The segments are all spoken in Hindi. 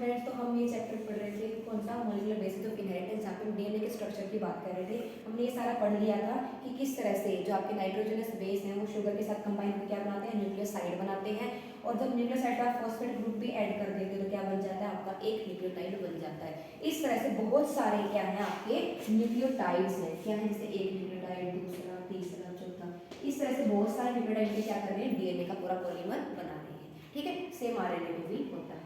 स्टूडेंट्स, तो हम ये चैप्टर पढ़ रहे थे, कौन सा, मॉलिक्यूलर बेसिस ऑफ इनहेरिटेंस, जहाँ पे हम डीएनए के स्ट्रक्चर की बात कर रहे थे। हमने ये सारा पढ़ लिया था कि किस तरह से जो आपके नाइट्रोजनस बेस हैं वो शुगर के साथ कंबाइन होकर क्या बनाते हैं, न्यूक्लियोसाइड बनाते हैं। और जब न्यूक्लियोसाइड का फॉस्फेट ग्रुप भी ऐड कर देते हैं तो क्या बन जाता है, आपका एक न्यूक्लियोटाइड बन जाता है। इस तरह से बहुत सारे क्या है आपके न्यूक्लियोटाइड्स हैं, क्या है, जैसे एक न्यूक्लियोटाइड, दूसरा, तीसरा, चौथा, इस तरह से बहुत सारे न्यूक्लियोटाइड के क्या कर रहे हैं, डीएनए का पूरा पॉलीमर बना रहे हैं। ठीक है, सेम आरएनए में भी होता है।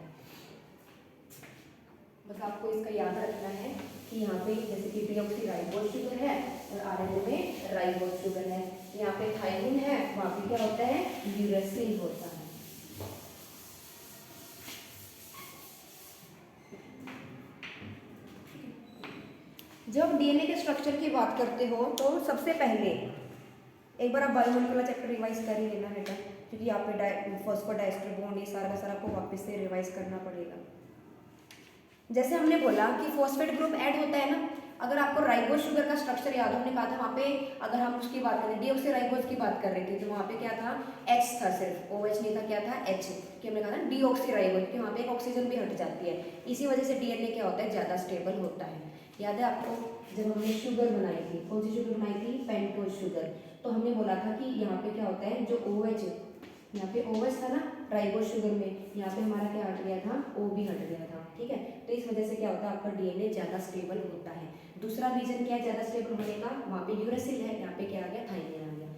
बस आपको इसका याद रखना है कि यहाँ पे जैसे कि डीऑक्सीराइबोज शुगर है और आरएनए में राइबोज शुगर है। यहाँ पे थाइमिन है, वहाँ पे क्या होता है, यूरेसिल होता है। जब डीएनए के स्ट्रक्चर की बात करते हो तो सबसे पहले एक बार आप बायोमोलिकुलर चैप्टर रिवाइज कर ही लेना बेटा, क्योंकि यहाँ पे फॉस्फोडाइस्टर बॉन्ड ये सारा का सारा आपको वापस से रिवाइज करना पड़ेगा। जैसे हमने बोला कि फॉस्फेट ग्रुप ऐड होता है ना, अगर आपको राइबोज शुगर का स्ट्रक्चर याद हो, हमने कहा था वहाँ पे, अगर हम उसकी बात करें डीऑक्सीराइबोज की बात कर रहे थे, तो वहाँ पे क्या था, H था, सिर्फ OH नहीं था, क्या था, H, कि हमने कहा था डीऑक्सीराइबोज, कि वहाँ पे एक ऑक्सीजन भी हट जाती है। इसी वजह से डीएनए क्या होता है, ज़्यादा स्टेबल होता है। याद है आपको, जब हमने शुगर बनाई थी, कौन सी शुगर बनाई थी, पेंटोज शुगर, तो हमने बोला था कि यहाँ पे क्या होता है, जो OH, यहाँ पे OH था ना राइबोज शुगर में, यहाँ पे हमारा क्या हट गया था, O भी हट गया था। ठीक है, तो इस वजह से क्या होता है, आपका डीएनए ज़्यादा स्टेबल होता है। दूसरा रीजन क्या है ज़्यादा स्टेबल होने का, वहाँ पे यूरेसिल है, यहाँ पे क्या आ गया, थाइमिन आ गया।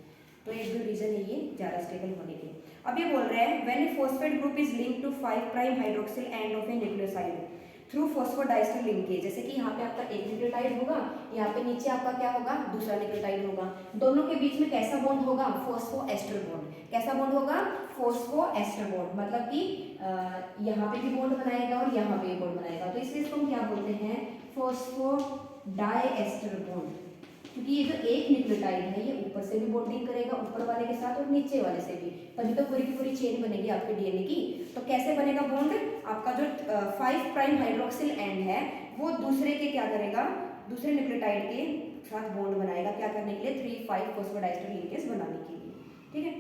तो एक दो रीजन है ये ज़्यादा स्टेबल होने के। अब ये बोल रहे हैं when a phosphate group is linked to 5 prime hydroxyl end of a nucleoside through phosphodiester linkage, जैसे कि यहाँ पे आपका एक न्यूक्लियोटाइड होगा, यहाँ पे नीचे आपका क्या होगा, दूसरा न्यूक्लियोटाइड होगा, दोनों के बीच में कैसा बॉन्ड होगा, फॉस्फोएस्टर बॉन्ड। कैसा बॉन्ड होगा, फॉस्फोएस्टर बॉन्ड, मतलब कि यहाँ पे भी बॉन्ड बनाएगा और यहाँ पे भी बॉन्ड बनाएगा, तो इसलिए इसको हम क्या बोलते हैं, फॉस्फोडाइएस्टर बॉन्ड। क्योंकि ये जो एक न्यूक्लियोटाइड है ये ऊपर से भी बॉन्डिंग करेगा, ऊपर वाले के साथ और नीचे वाले से भी, तभी तो पूरी की पूरी चेन बनेगी आपके डीएनए की। तो कैसे बनेगा बॉन्ड, आपका जो 5 प्राइम हाइड्रोक्सिल एंड है वो दूसरे के क्या करेगा, दूसरे न्यूक्लियोटाइड के साथ बॉन्ड बनाएगा, क्या करने के लिए, 3,5 फॉस्फोडाइस्टर लिंकेज बनाने के लिए। ठीक है,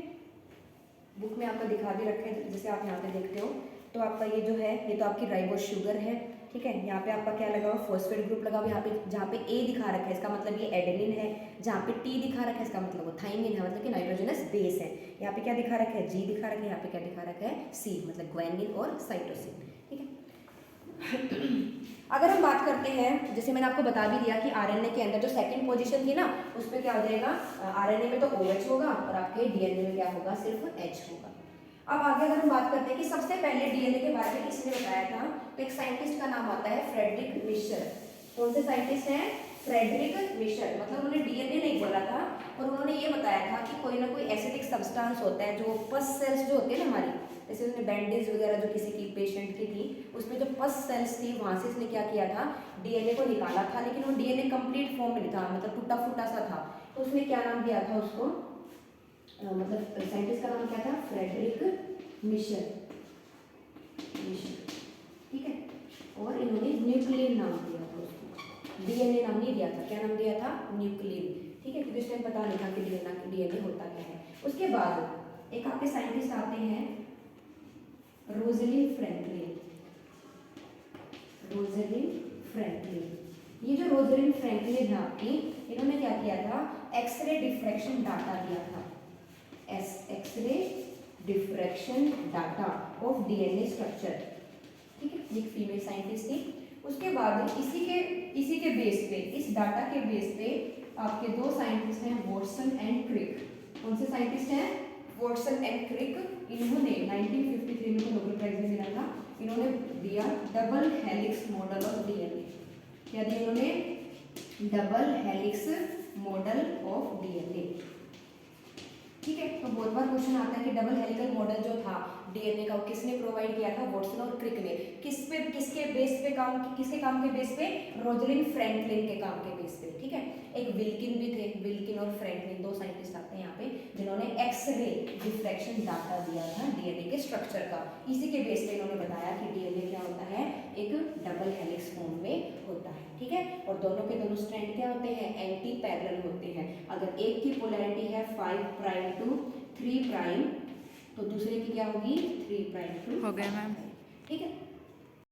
बुक में आपका दिखा भी रखे हैं, जैसे आप यहाँ पे देखते हो, तो आपका ये जो है ये तो आपकी राइबोज शुगर है। ठीक है, यहाँ पे आपका क्या लगा हुआ, फॉस्फेट ग्रुप लगा हुआ, यहाँ पे जहाँ पे A दिखा रखा है इसका मतलब ये एडेनिन है, जहाँ पे T दिखा रखा है इसका मतलब वो थाइमिन है, मतलब कि नाइट्रोजनस बेस है। यहाँ पे क्या दिखा रखा है, G दिखा रखा है, यहाँ पे क्या दिखा रखा है, C, मतलब ग्वानिन और साइटोसिन। ठीक है, अगर हम बात करते हैं, जैसे मैंने आपको बता भी दिया कि आरएनए के अंदर जो सेकंड पोजीशन थी ना, उस पर क्या हो जाएगा, आरएनए में तो OH होगा और आपके डीएनए में क्या होगा, सिर्फ H होगा। अब आगे अगर हम बात करते हैं कि सबसे पहले डीएनए के बारे में किसने बताया था, तो एक साइंटिस्ट का नाम आता है फ्रेडरिक मिशर। कौन से साइंटिस्ट हैं, फ्रेडरिक मिशर, मतलब उन्होंने डीएनए नहीं बोला था, और उन्होंने ये बताया था कि कोई ना कोई एसिडिक सब्सटेंस होता है जो पस सेल्स जो होती है ना हमारी, जैसे उन्होंने बैंडेज वगैरह जो किसी की पेशेंट की थी, उसमें जो पस सेल्स थी वहाँ से इसने क्या किया था, डीएनए को निकाला था, लेकिन वो डीएनए कंप्लीट फॉर्म में नहीं था, मतलब टूटा फूटा सा था, तो उसने क्या नाम दिया था उसको, मतलब साइंटिस्ट का नाम क्या था, फ्रेडरिक मिशर। ठीक है, और इन्होंने न्यूक्लियन नाम दिया था उसको, डीएनए नाम नहीं दिया था, क्या नाम दिया था, न्यूक्लियन। ठीक है, क्योंकि उस टाइम पता नहीं था कि डीएनए होता क्या है। उसके बाद एक आपके साइंटिस्ट आते हैं रोजलिन फ्रैंकलिन। रोजलिन फ्रैंकलिन, ये जो रोजलिन फ्रैंकलिन है आपकी, इन्होंने क्या किया था, एक्सरे डिफ्रैक्शन डाटा दिया था, X-ray diffraction data of DNA structure. ठीक है, एक फीमेल साइंटिस्ट थी। उसके बाद इसी के बेस पे, इस डाटा के बेस पे आपके दो साइंटिस्ट हैं, वॉटसन एंड क्रिक। कौन से साइंटिस्ट हैं, वॉटसन एंड क्रिक। इन्होंने 1953 में नोबेल प्राइज भी मिला था, इन्होंने दिया double helix model of DNA. क्या दिया इन्होंने, double helix model of DNA. ठीक है, तो बहुत बार क्वेश्चन आता है कि डबल हेलिकल मॉडल जो था डीएनए का, किसने प्रोवाइड किया था, वॉटसन और क्रिक ने। किसके बेस पे काम, किसके काम के बेस पे, रोजलिन फ्रैंकलिन के काम के बेस पे। ठीक है, एक विल्किन भी थे, विल्किन और फ्रैंकलिन दो साइंटिस्ट आते हैं यहाँ पे, जिन्होंने एक्सरे डिफ्रैक्शन डाटा दिया था डीएनए के स्ट्रक्चर का। इसी के बेस पे इन्होंने बताया कि डीएनए क्या होता है, एक डबल हेलिक्स फॉर्म में होता है। ठीक है, और दोनों के दोनों स्ट्रैंड क्या होते हैं, एंटी पैरेलल होते हैं। अगर एक की पोलैरिटी है 5 प्राइम टू 3 प्राइम, तो दूसरे की क्या होगी, 3 प्राइम टू, हो गया मैम। ठीक है।